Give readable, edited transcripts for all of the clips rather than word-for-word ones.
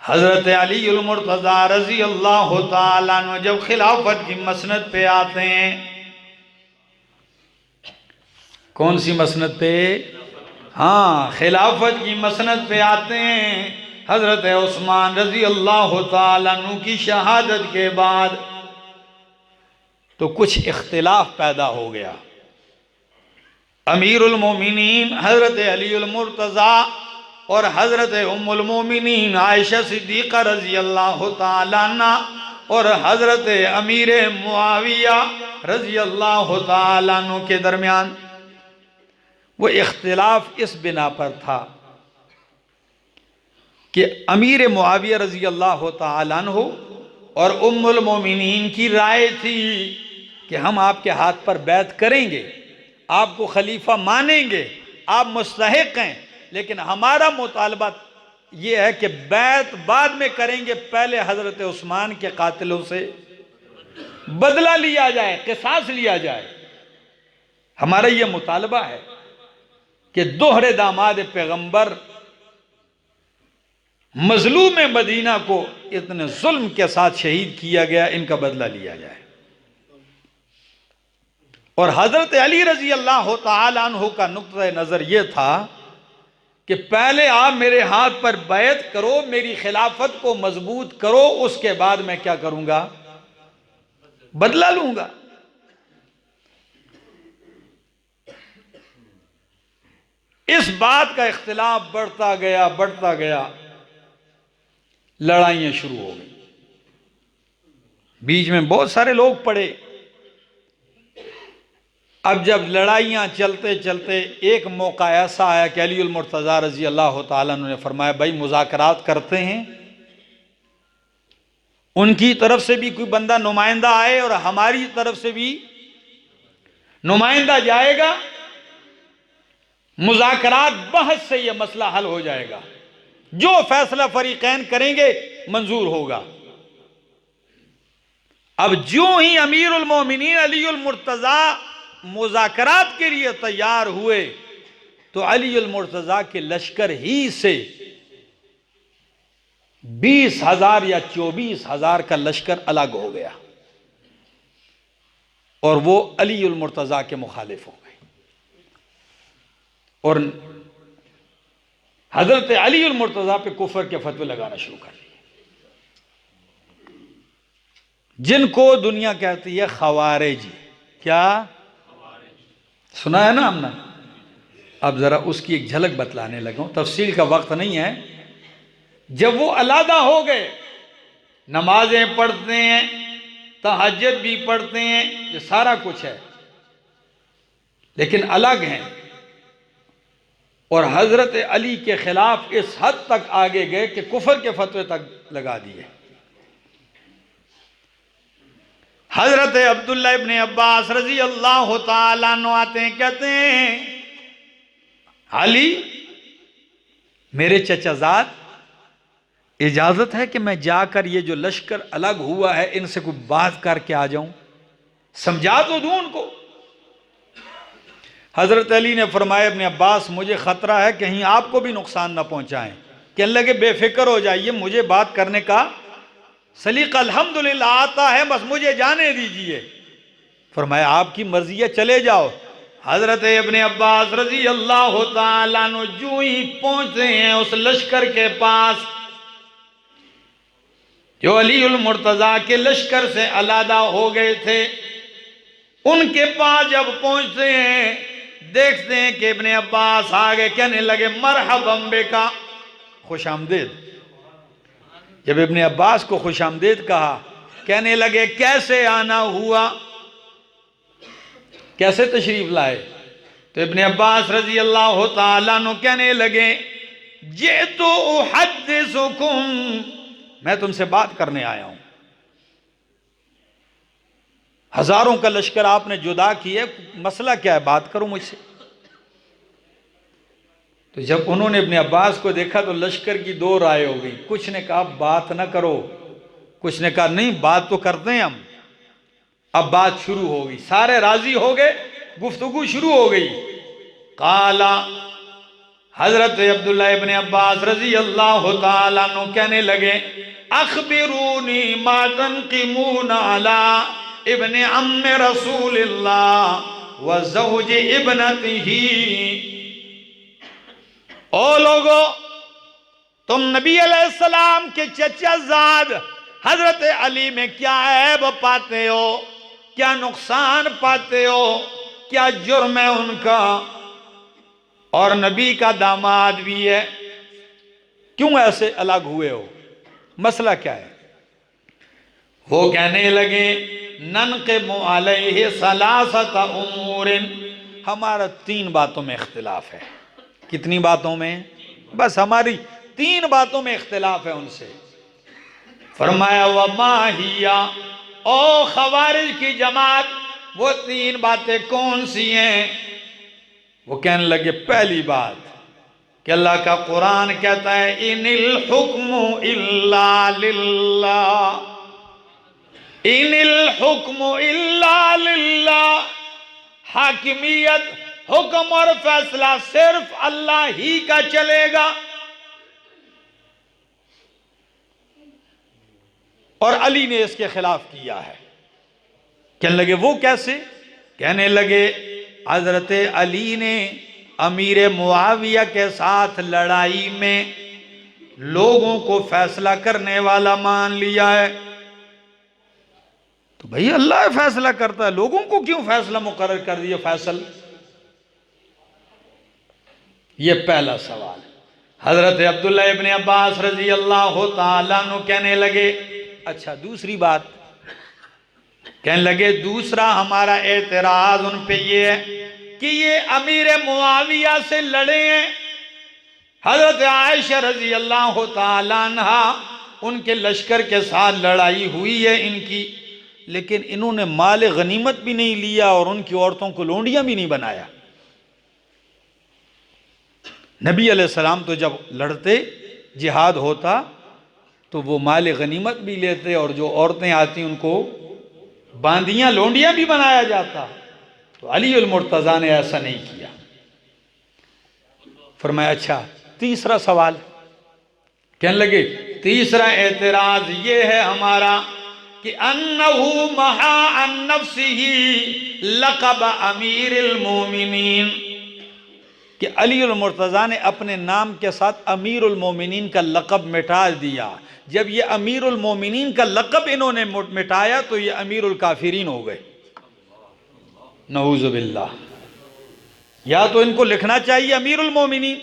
हजरत अली उल मुर्तज़ा रज़ी अल्लाह ताला अन्हु जब खिलाफत की मसनद पे आते हैं, कौन सी मसनद पे? हाँ, खिलाफत की मसनद पे आते हैं। हजरत उस्मान रज़ी अल्लाह ताला अन्हु की शहादत के बाद तो कुछ इख्तिलाफ पैदा हो गया। अमीरुल मोमिनीन हजरत अली उल मुर्तज़ा और हजरत उम्मुल मोमिनीन आयशा सिद्दीक़ा रज़ी अल्लाह ताला अन्हा और हजरत अमीर मुआविया रज़ी अल्लाह ताला अन्हु के दरमियान वो इख्तिलाफ इस बिना पर था कि अमीर मुआविया रज़ी अल्लाह ताला अन्हु और उम्मुल मोमिनीन की राय थी कि हम आपके हाथ पर बैत करेंगे, आपको खलीफा मानेंगे, आप मुस्तहिक हैं, लेकिन हमारा मुतालबा ये है कि बैत बाद में करेंगे, पहले हजरत उस्मान के कातिलों से बदला लिया जाए, किसास लिया जाए। हमारा ये मुतालबा है कि दोहरे दामाद पैगंबर मजलूम मदीना को इतने जुल्म के साथ शहीद किया गया, इनका बदला लिया जाए। और हजरत अली रजी अल्लाह ताला अन्हु का नुक्ता नजर यह था कि पहले आप मेरे हाथ पर बैत करो, मेरी खिलाफत को मजबूत करो, उसके बाद मैं क्या करूंगा? बदला लूंगा। इस बात का इख्तिलाफ बढ़ता गया, लड़ाइयां शुरू हो गई, बीच में बहुत सारे लोग पड़े। अब जब लड़ाइयां चलते चलते एक मौका ऐसा आया कि अली उल मुर्तज़ा रज़ी अल्लाह ताला अन्हु ने फरमाया, भाई मुज़ाकरात करते हैं, उनकी तरफ से भी कोई बंदा नुमाइंदा आए और हमारी तरफ से भी नुमाइंदा जाएगा, मुज़ाकरात बहस से यह मसला हल हो जाएगा, जो फैसला फरीकैन करेंगे मंजूर होगा। अब जो ही अमीरुल मोमिनीन अली उल मुर्तज़ा मुज़ाकरात के लिए तैयार हुए तो अली उल मुर्तज़ा के लश्कर ही से 20,000 या 24,000 का लश्कर अलग हो गया और वो अली उल मुर्तज़ा के मुखालिफ हो गए और हजरत अली उल मुर्तज़ा पे कुफर के फतवे लगाना शुरू कर दिए, जिनको दुनिया कहती है खवारिज। क्या सुना है ना हमने? अब जरा उसकी एक झलक बतलाने लगा हूं, तफसील का वक्त नहीं है। जब वो अलहदा हो गए, नमाजें पढ़ते हैं, तहज्जुद भी पढ़ते हैं, ये सारा कुछ है, लेकिन अलग हैं और हजरत अली के खिलाफ इस हद तक आगे गए कि कुफर के फतवे तक लगा दिए। हजरत अब्दुल्ला इब्ने अब्बास रजी अल्लाह ताला अन्हु आते हैं, कहते हैं, अली मेरे चचाजाद, इजाजत है कि मैं जाकर ये जो लश्कर अलग हुआ है इनसे कोई बात करके आ जाऊं, समझा तो दूं उनको। हजरत अली ने फरमाया, इब्ने अब्बास मुझे खतरा है कहीं आपको भी नुकसान ना पहुंचाएं। कहने लगे, बेफिक्र हो जाइए, मुझे बात करने का सलीका अल्हम्दुलिल्लाह आता है, बस मुझे जाने दीजिए। फरमाया, आपकी मर्जी है, चले जाओ। हजरत इब्ने अब्बास रजी अल्लाह ताला अन्हु जो ही पहुंचते हैं उस लश्कर के पास जो अली उल मुर्तज़ा के लश्कर से अलहदा हो गए थे, उनके पास जब पहुंचते हैं देखते हैं कि इब्ने अब्बास आ गए। कहने लगे, मरहबम बिका, खुश आमदीद। जब इब्ने अब्बास को खुश आमदीद कहा, कहने लगे, कैसे आना हुआ, कैसे तशरीफ लाए? तो इब्ने अब्बास रजी अल्लाह ताला अन्हु कहने लगे, जे तो उहद्दिसुकुम, मैं तुमसे बात करने आया हूं। हजारों का लश्कर आपने जुदा किया, मसला क्या है, बात करो मुझसे। तो जब उन्होंने इब्ने अब्बास को देखा तो लश्कर की दो राय हो गई, कुछ ने कहा बात ना करो, कुछ ने कहा नहीं बात तो करते हैं हम। अब बात शुरू हो गई, सारे राजी हो गए, गुफ्तगू शुरू हो गई। काला, हजरत अब्दुल्ला इब्ने अब्बास रजी अल्लाह ताला अन्हु कहने लगे, अखबिरूनी मा तनकिमून अला इब्ने अम्मे रसूलिल्लाह व ज़ौज इब्नतिही। ओ लोगो, तुम नबी अलैहिस्सलाम के चचा जाद हजरत अली में क्या ऐब पाते हो, क्या नुकसान पाते हो, क्या जुर्म है उनका, और नबी का दामाद भी है, क्यों ऐसे अलग हुए हो, मसला क्या है? वो कहने लगे, ननक़िमु अलैहि सलासत उमूरिन, हमारा 3 बातों में इख्तिलाफ है। कितनी बातों में? बस हमारी 3 बातों में इख्तिलाफ है उनसे। फरमाया वमा हिया, ओ खवारिज की जमात, वो 3 बातें कौन सी हैं? वो कहने लगे, पहली बात कि अल्लाह का कुरान कहता है, इनिल हुक्मु इल्ला लिल्लाह, इनिल हुक्मु इल्ला लिल्लाह, हाकिमियत, हुक्म और फैसला सिर्फ अल्लाह ही का चलेगा। और अली ने इसके खिलाफ किया है। कहने लगे वो कैसे? कहने लगे हजरत अली ने अमीर मुआविया के साथ लड़ाई में लोगों को फैसला करने वाला मान लिया है। तो भाई अल्लाह फैसला करता है, लोगों को क्यों फैसला मुकर्रर कर दिया फैसल? ये पहला सवाल। हजरत अब्दुल्ला इब्ने अब्बास रजी अल्लाह ताला अन्हु कहने लगे, अच्छा दूसरी बात, कहने लगे दूसरा हमारा एतराज उन पे ये है कि ये अमीर मुआविया से लड़े हैं। हजरत आयशा रजी अल्लाह ताला अन्हा उनके लश्कर के साथ लड़ाई हुई है इनकी, लेकिन इन्होंने माल गनीमत भी नहीं लिया और उनकी औरतों को लोंडियां भी नहीं बनाया। नबी अलैहिस्सलाम तो जब लड़ते, जिहाद होता, तो वो माल गनीमत भी लेते और जो औरतें आती उनको बांदियां लोंडियां भी बनाया जाता। तो अली उल मुर्तज़ा ने ऐसा नहीं किया। फरमाया अच्छा तीसरा सवाल, कहने लगे तीसरा एतराज ये है हमारा कि अन्नहु महा अन नफ्सिही लक़ब अमीरुल मोमिनीन, कि अली उल मुर्तज़ा ने अपने नाम के साथ अमीरुल मोमिनीन का लक़ब मिटा दिया। जब ये अमीरुल मोमिनीन का लक़ब इन्होंने मिटाया तो ये अमीरुल काफिरीन हो गए, नऊज़ु बिल्लाह। या तो इनको लिखना चाहिए अमीरुल मोमिनीन,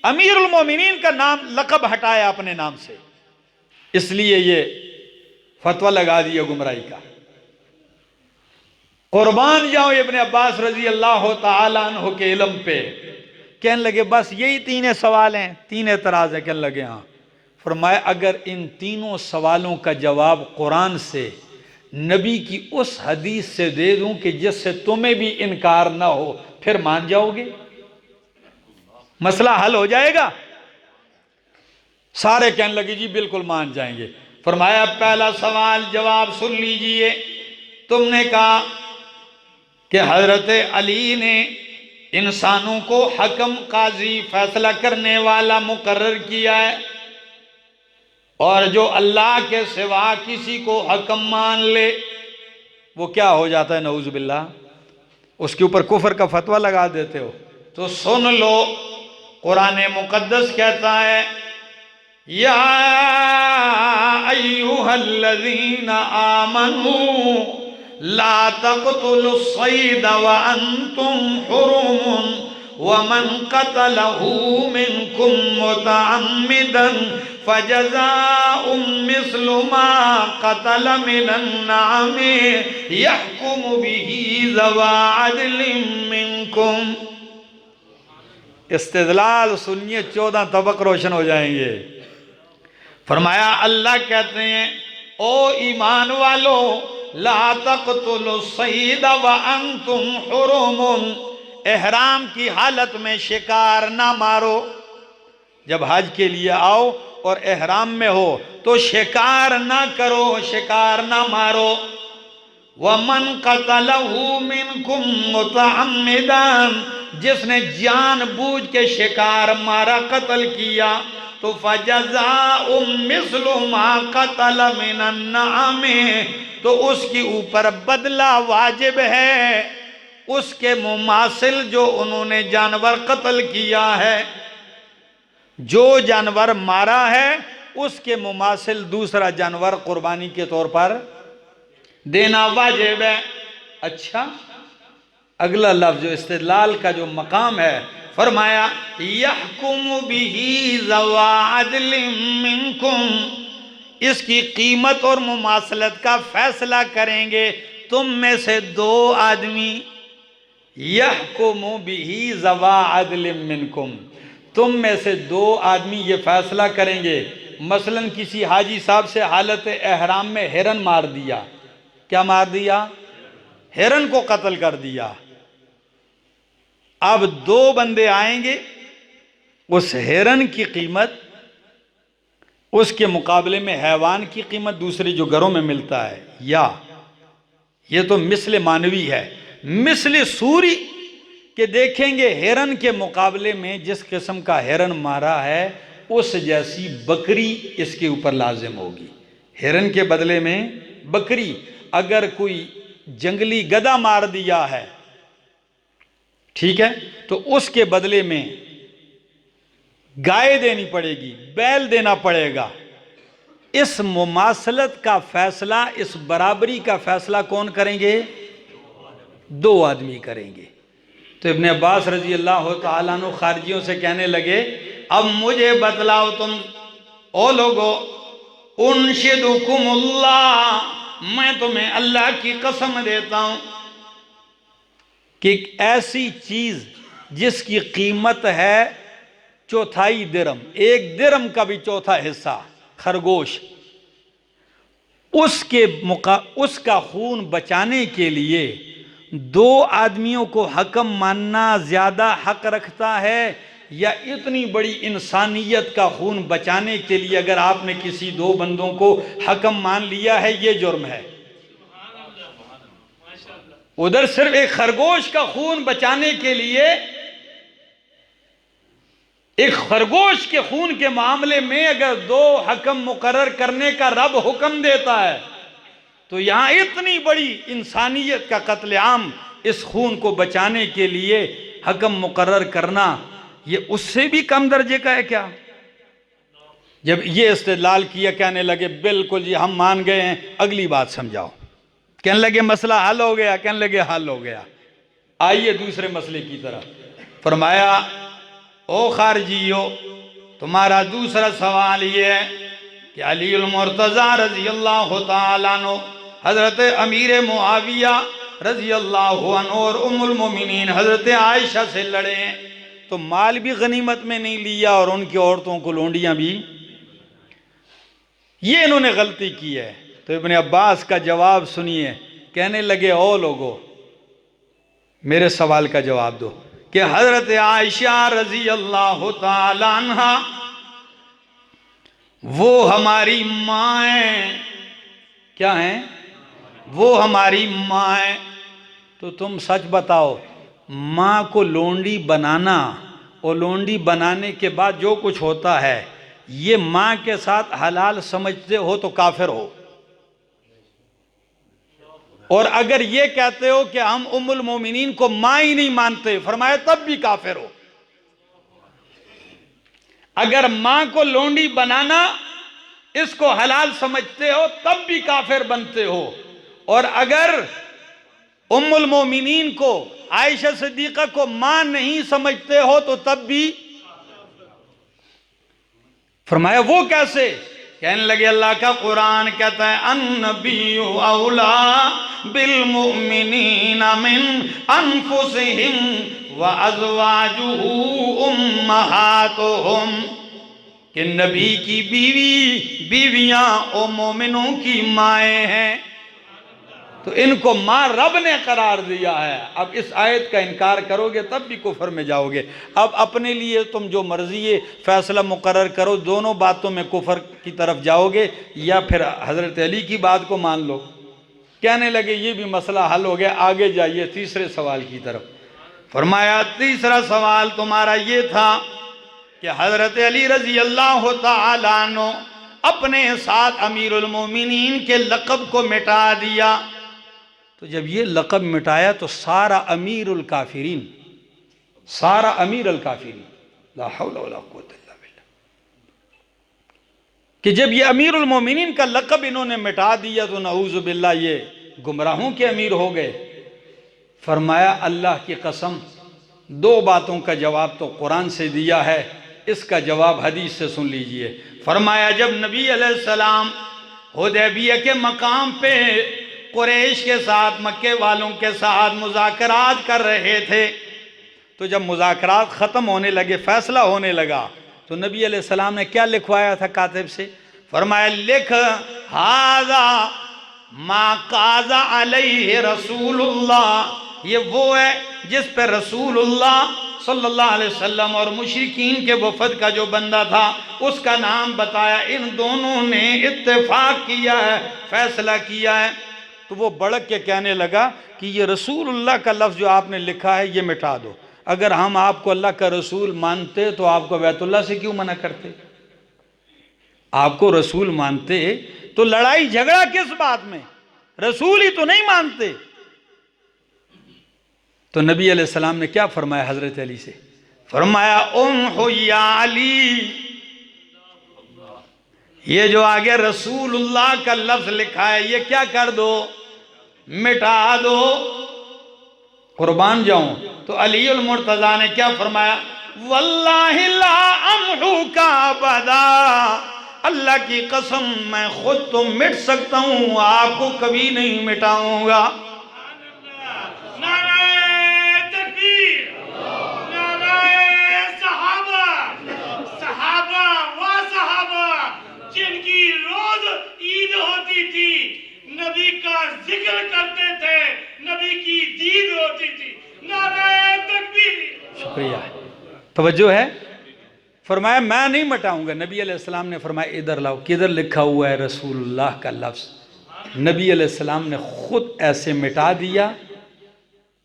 अमीरुल मोमिनीन का नाम लक़ब हटाया अपने नाम से, इसलिए ये फतवा लगा दिया गुमराही का। कुर्बान जाओ इब्ने अब्बास रजी अल्लाह ताला अन्हु के इल्म पे। कहने लगे बस यही 3 सवाल हैं, 3 एतराज है। कहने लगे हाँ। फरमाया अगर इन तीनों सवालों का जवाब कुरान से, नबी की उस हदीस से दे दूं कि जिससे तुम्हें भी इनकार ना हो, फिर मान जाओगे? मसला हल हो जाएगा? सारे कहने लगे जी बिल्कुल मान जाएंगे। फरमाया पहला सवाल जवाब सुन लीजिए। तुमने कहा कि हजरत अली ने इंसानों को हकम, काजी, फैसला करने वाला मुकर्रर किया है, और जो अल्लाह के सिवा किसी को हकम मान ले वो क्या हो जाता है, नऊज़ु बिल्लाह, उसके ऊपर कुफर का फतवा लगा देते हो। तो सुन लो, कुरान मुकद्दस कहता है, या अय्युहल्लज़ीना आमनू ला तक़्तुलुस सैद व अंतुम हुरुमुन व मन क़तलहू मिनकुम मुतअम्मिदन फजज़ाउम मिस्लु मा क़तल मिनन नाअमी यहकुमु बिही ज़वा अदलिम मिनकुम। इस्तिदलाल सुनिए, 14 तबक रोशन हो जाएंगे। फरमाया अल्लाह कहते हैं, ओ ईमान वालो, ला तक़्तुलु सैद व अंतुम हुरुमुन, एहराम की हालत में शिकार ना मारो। जब हज के लिए आओ और एहराम में हो तो शिकार ना करो, शिकार ना मारो। व मन क़तलहू मिनकुम मुतअम्मिदन, जिसने जानबूझ के शिकार मारा, कत्ल किया, तो फजज़ाउ मिस्लु मा कतल मिनन नअम, तो उसके ऊपर बदला वाजिब है उसके मुमासिल जो उन्होंने जानवर कत्ल किया है। जो जानवर मारा है उसके मुमासिल दूसरा जानवर कुर्बानी के तौर पर देना वाजिब है। अच्छा, अगला लफ्ज जो इस्तिदलाल का जो मकाम है, फरमाया यहकुमु बिही ज़वा अदलिम मिनकुम, इसकी कीमत और मुमासलत का फैसला करेंगे तुम में से दो आदमी। यहकुमु बिही ज़वा अदलिम मिनकुम, तुम में से दो आदमी ये फैसला करेंगे। मसलन किसी हाजी साहब से हालत एहराम में हिरन मार दिया, क्या मार दिया? हिरन को कत्ल कर दिया। अब दो बंदे आएंगे, उस हिरन की कीमत उसके मुकाबले में हैवान की कीमत दूसरी जो घरों में मिलता है, या ये तो मिस्ल मानवी है, मिस्ल सूरी के देखेंगे हिरन के मुकाबले में जिस किस्म का हिरन मारा है उस जैसी बकरी इसके ऊपर लाजिम होगी। हिरन के बदले में बकरी, अगर कोई जंगली गधा मार दिया है, ठीक है, तो उसके बदले में गाय देनी पड़ेगी, बैल देना पड़ेगा। इस मुमासलत का फैसला, इस बराबरी का फैसला कौन करेंगे? दो आदमी करेंगे। तो इब्ने अब्बास रजी अल्लाह तआला अन्हु खारजियों से कहने लगे, अब मुझे बतलाओ तुम ओ लोगो, उनशिदुकुमुल्लाह, मैं तुम्हें अल्लाह की कसम देता हूं कि ऐसी चीज जिसकी कीमत है चौथाई दिरम, एक दिरम का भी चौथा हिस्सा, खरगोश, उसका खून बचाने के लिए दो आदमियों को हकम मानना ज्यादा हक रखता है, या इतनी बड़ी इंसानियत का खून बचाने के लिए अगर आपने किसी दो बंदों को हकम मान लिया है, ये जुर्म है। उधर सिर्फ एक खरगोश का खून बचाने के लिए, एक खरगोश के खून के मामले में अगर दो हकम मुकर्रर करने का रब हुक्म देता है, तो यहां इतनी बड़ी इंसानियत का कत्लेआम, इस खून को बचाने के लिए हकम मुकर्रर करना, ये उससे भी कम दर्जे का है क्या? जब ये इस्तेदलाल किया, कहने लगे बिल्कुल जी हम मान गए हैं, अगली बात समझाओ। कहने लगे मसला हल हो गया, कहने लगे हल हो गया, आइए दूसरे मसले की तरफ। फरमाया ओ खारजियो, तुम्हारा दूसरा सवाल ये है कि अलीउल मुर्तज़ा रज़ी अल्लाह तआला अन्हु हजरत अमीर मुआविया रज़ी अल्लाह अन्हु और उम्मुल मोमिनीन हजरत आयशा से लड़े हैं, तो माल भी गनीमत में नहीं लिया और उनकी औरतों को लोंडियां भी, ये इन्होंने गलती की है। तो इब्ने अब्बास का जवाब सुनिए, कहने लगे ओ लोगो, मेरे सवाल का जवाब दो कि हजरत आयशा रजी अल्लाह तआला अन्हा वो हमारी माँ है, क्या है? वो हमारी माँ है। तो तुम सच बताओ, माँ को लोंडी बनाना और लोंडी बनाने के बाद जो कुछ होता है, ये माँ के साथ हलाल समझते हो तो काफिर हो, और अगर ये कहते हो कि हम उम्मुल मोमिनीन को माँ ही नहीं मानते, फरमाया तब भी काफिर हो। अगर माँ को लोंडी बनाना इसको हलाल समझते हो तब भी काफिर बनते हो, और अगर उम्मुल मोमिनीन को आयशा सिद्दीक़ा को माँ नहीं समझते हो तो तब भी। फरमाया वो कैसे? कहने लगे अल्लाह का कुरान कहता है अन्नबिय्यु औला बिल मुमिनीना मिन अनफुसिहिम व अज़वाजुहु उम्महातुहुम, कि नबी की बीवियां ओ मोमिनों की माएँ हैं, तो इनको माँ रब ने करार दिया है। अब इस आयत का इनकार करोगे तब भी कुफर में जाओगे। अब अपने लिए तुम जो मर्जी फैसला मुकर्रर करो, दोनों बातों में कुफर की तरफ जाओगे, या फिर हजरत अली की बात को मान लो। कहने लगे ये भी मसला हल हो गया, आगे जाइए तीसरे सवाल की तरफ। फरमाया तीसरा सवाल तुम्हारा ये था कि हजरत अली रजी अल्लाह तआला अन्हु अपने साथ अमीरुल मोमिनीन के लक़ब को मिटा दिया। तो जब ये लक़ब मिटाया तो सारा अमीरुल काफिरीन, सारा अमीर अल काफिरीन, ला हौला वला कुव्वता इल्ला बिल्लाह, कि जब ये अमीरुल मोमिनीन का लक़ब इन्होंने मिटा दिया तो नऊज़ु बिल्लाह ये गुमराहों के अमीर हो गए। फरमाया अल्लाह की कसम, दो बातों का जवाब तो कुरान से दिया है, इसका जवाब हदीस से सुन लीजिए। फरमाया जब नबी अलैहिस्सलाम हुदैबिया के मकाम पे कुरैश के साथ, मक्के वालों के साथ मुज़ाकरात कर रहे थे, तो जब मुज़ाकरात ख़त्म होने लगे, फ़ैसला होने लगा, तो नबी अलैहिस्सलाम ने क्या लिखवाया था कातिब से? फरमाया लिख हाज़ा मा काज़ा अलैहि रसूलुल्लाह, ये वो है जिस पे रसूलुल्लाह सल्लल्लाहु अलैहि वसल्लम और मुशरिकीन के वफद का जो बंदा था उसका नाम बताया, इन दोनों ने इत्तेफाक किया है, फैसला किया है। तो वो बढ़क के कहने लगा कि ये रसूलुल्लाह का लफ्ज़ जो आपने लिखा है ये मिटा दो। अगर हम आपको अल्लाह का रसूल मानते तो आपको बैतुल्लाह से क्यों मना करते? आपको रसूल मानते तो लड़ाई झगड़ा किस बात में? रसूल ही तो नहीं मानते। तो नबी अलैहिस्सलाम ने क्या फरमाया हजरत अली से? फरमाया उम्हु या अली, ये जो आगे रसूलुल्लाह का लफ्ज लिखा है ये क्या कर दो, मिटा दो, कुर्बान जाऊं। तो अलीउल मुर्तज़ा ने क्या फरमाया? वल्लाहि ला अम्हु का अबदा, अल्लाह की कसम मैं खुद तो मिट सकता हूं, आपको कभी नहीं मिटाऊंगा। नबी का जिक्र करते थे, नबी की दीद होती थी। नारे तकबीर। शुक्रिया, तवज्जो है। फरमाया मैं नहीं मिटाऊंगा। नबी अलैहिस्सलाम ने फरमाया इधर लाओ, किधर लिखा हुआ है रसूलुल्लाह का लफ्ज़? नबी अलैहिस्सलाम ने खुद ऐसे मिटा दिया,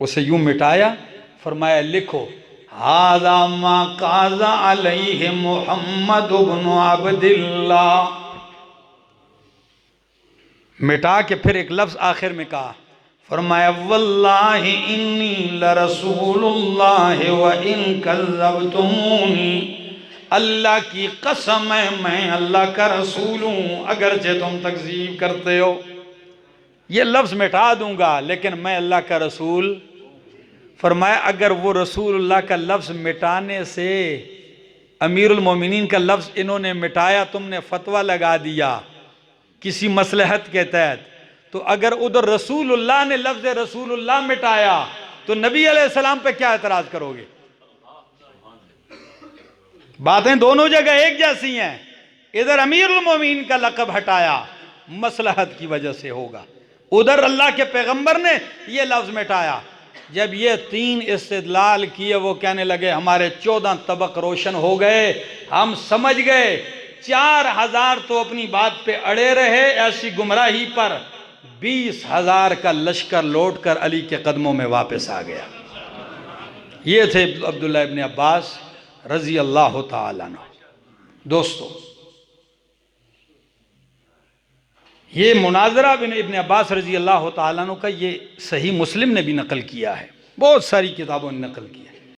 उसे यूं मिटाया। फरमाया लिखो हाज़ा मा काज़ा अलैहि मुहम्मद इब्न अब्दिल्लाह। मिटा के फिर एक लफ्ज़ आखिर में कहा, फरमाया वल्लाहि इन्नी लरसूलुल्लाह व इन कज़्ज़बतुमूनी, अल्लाह की कसम है मैं अल्लाह का रसूल हूँ अगरचे तुम तकज़ीब करते हो। ये लफ्ज़ मिटा दूंगा लेकिन मैं अल्लाह का रसूल। फरमाया अगर वो रसूलुल्लाह का लफ्ज़ मिटाने से, अमीरुल मोमिनीन का लफ्ज़ इन्होंने मिटाया, तुमने फतवा लगा दिया किसी मसलहत के तहत, तो अगर उधर रसूलुल्लाह ने लफ्ज़ रसूलुल्लाह मिटाया तो नबी अलैहिस्सलाम पे क्या एतराज़ करोगे? बातें दोनों जगह एक जैसी हैं। इधर अमीरुल मोमिनीन का लक़ब हटाया, मसलहत की वजह से होगा, उधर अल्लाह के पैगंबर ने यह लफ्ज़ मिटाया। जब ये तीन इस्तिदलाल किए, वो कहने लगे हमारे 14 तबक रोशन हो गए, हम समझ गए। 4000 तो अपनी बात पे अड़े रहे, ऐसी गुमराही पर 20,000 का लश्कर लौट कर अली के कदमों में वापस आ गया। ये थे अब्दुल्लाह इब्न अब्बास रजी अल्लाह तआला अन्हु। दोस्तों, ये मुनाजरा इब्न अब्बास रजी अल्लाह तआला अन्हु का ये सही मुस्लिम ने भी नकल किया है, बहुत सारी किताबों ने नकल किया।